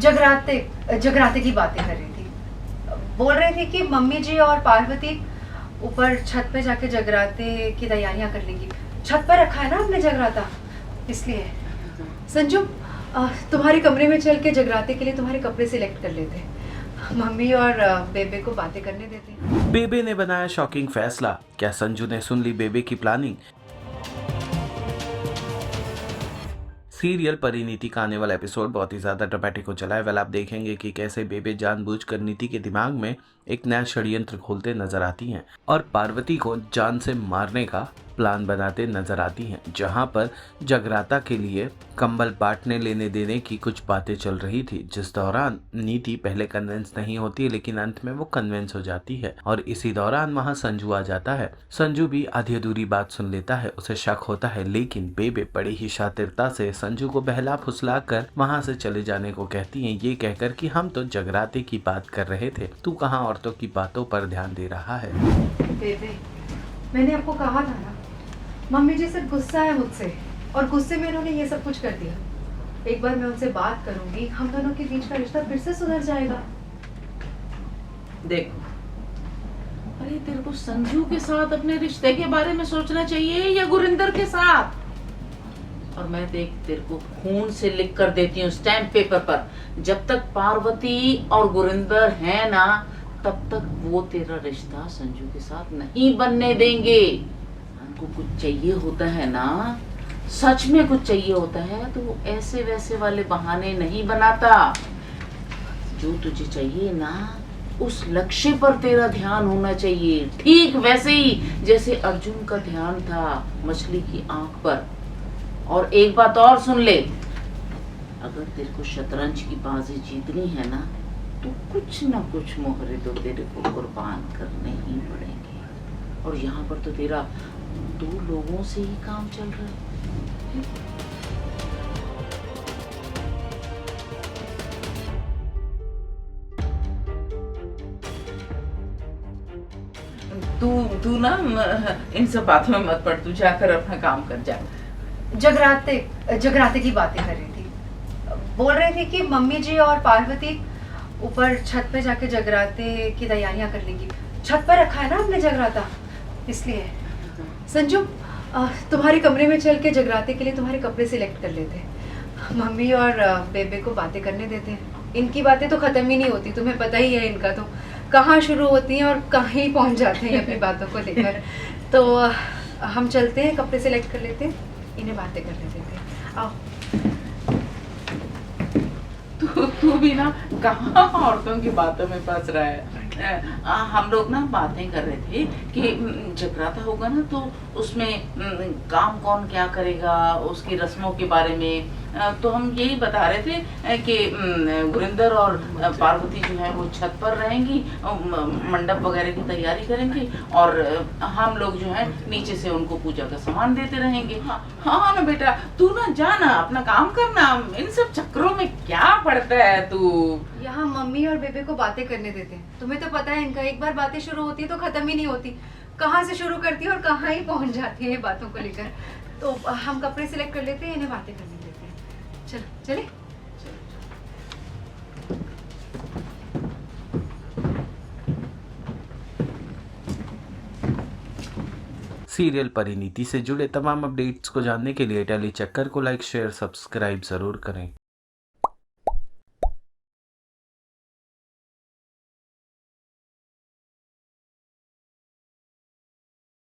जगराते जगराते की बातें कर रही थी। बोल रही थी कि मम्मी जी और पार्वती ऊपर छत पे जाके जगराते की तैयारियां कर लेंगी। छत पर रखा है ना हमने जगराता, इसलिए। संजू, तुम्हारे कमरे में चल के जगराते के लिए तुम्हारे कपड़े सिलेक्ट कर लेते हैं। मम्मी और बेबे को बातें करने देते हैं। बेबे ने बनाया शॉकिंग फैसला। क्या संजू ने सुन ली बेबे की प्लानिंग? सीरियल परिणीति का आने वाला एपिसोड बहुत ही ज्यादा ड्रामेटिक हो चला है। वेल, आप देखेंगे कि कैसे बेबे जानबूझकर नीति के दिमाग में एक नया षड्यंत्र खोलते नजर आती हैं और पार्वती को जान से मारने का प्लान बनाते नजर आती हैं, जहां पर जगराता के लिए कंबल बांटने लेने देने की कुछ बातें चल रही थी, जिस दौरान नीति पहले कन्विंस नहीं होती है, लेकिन अंत में वो कन्विंस हो जाती है और इसी दौरान वहां संजू आ जाता है। संजू भी आधी अधूरी बात सुन लेता है, उसे शक होता है, लेकिन बेबे बड़ी ही शातिरता से संजू को बहला फुसला कर वहां से चले जाने को कहती है, ये कहकर कि हम तो जगराते की बात कर रहे थे, तू कहाँ औरतों की बातों पर ध्यान दे रहा है। बेबे, मैंने आपको कहा था ना, मम्मी जी सिर्फ गुस्सा है मुझसे और गुस्से में इन्होंने ये सब कुछ कर दिया। एक बार मैं उनसे बात करूंगी, हम दोनों के बीच का रिश्ता फिर से सुधर जाएगा। देख, अरे तेरे को संजू के साथ अपने रिश्ते के बारे में सोचना चाहिए या गुरिंदर के साथ? और मैं देख तेरे को खून से लिख कर देती हूँ स्टैम्प पेपर पर, जब तक पार्वती और गुरिंदर है ना, तब तक वो तेरा रिश्ता संजू के साथ नहीं बनने देंगे। हमको कुछ चाहिए होता है ना, सच में कुछ चाहिए होता है, तो वो ऐसे वैसे वाले बहाने नहीं बनाता। जो तुझे चाहिए ना, उस लक्ष्य पर तेरा ध्यान होना चाहिए, ठीक वैसे ही जैसे अर्जुन का ध्यान था मछली की आंख पर। और एक बात और सुन ले, अगर तेरे को शतरंज की बाजी जीतनी है ना, तो कुछ ना कुछ मोहरे तो तेरे को कुर्बान करने ही पड़ेंगे। और यहाँ पर तो तेरा 2 लोगों से ही काम चल रहा है। तू ना इन सब बातों में मत पड़, तू जाकर अपना काम कर जा। जगराते की बातें कर रही थी। बोल रही थी कि मम्मी जी और पार्वती ऊपर छत पे जाके जगराते की तैयारियां कर लेंगी। छत पर रखा है ना हमने जगराता, इसलिए। संजू, तुम्हारे कमरे में चल के जगराते के लिए तुम्हारे कपड़े सिलेक्ट कर लेते हैं। मम्मी और बेबे को बातें करने देते हैं। इनकी बातें तो खत्म ही नहीं होती, तुम्हें पता ही है इनका तो कहाँ शुरू होती हैं और कहीं पहुँच जाते हैं अपनी बातों को लेकर। तो हम चलते हैं, कपड़े सिलेक्ट कर लेते हैं, इन्हें बातें करने देते हैं। आओ। तू भी ना कहाँ औरतों की बातों में फंस रहा है। हम लोग ना बातें कर रहे थे कि जगराता होगा ना, तो उसमें काम कौन क्या करेगा, उसकी रस्मों के बारे में। तो हम यही बता रहे थे कि गुरिंदर और पार्वती जो है वो छत पर रहेंगी, मंडप वगैरह की तैयारी करेंगे, और हम लोग जो है नीचे से उनको पूजा का सामान देते रहेंगे। हाँ ना बेटा, तू ना जाना अपना काम करना, इन सब चक्करों में क्या पड़ता है तू। यहाँ मम्मी और बेबे को बातें करने देते हैं। तुम्हें तो पता है इनका, एक बार बातें शुरू होती है तो खत्म ही नहीं होती, कहाँ से शुरू करती है और कहाँ ही पहुँच जाती है बातों को लेकर। तो हम कपड़े सिलेक्ट कर लेते हैं, इन्हें बातें करने देते हैं। चलो चले। सीरियल परिणीति से जुड़े तमाम अपडेट्स को जानने के लिए टेली चक्कर को लाइक, शेयर, सब्सक्राइब जरूर करें।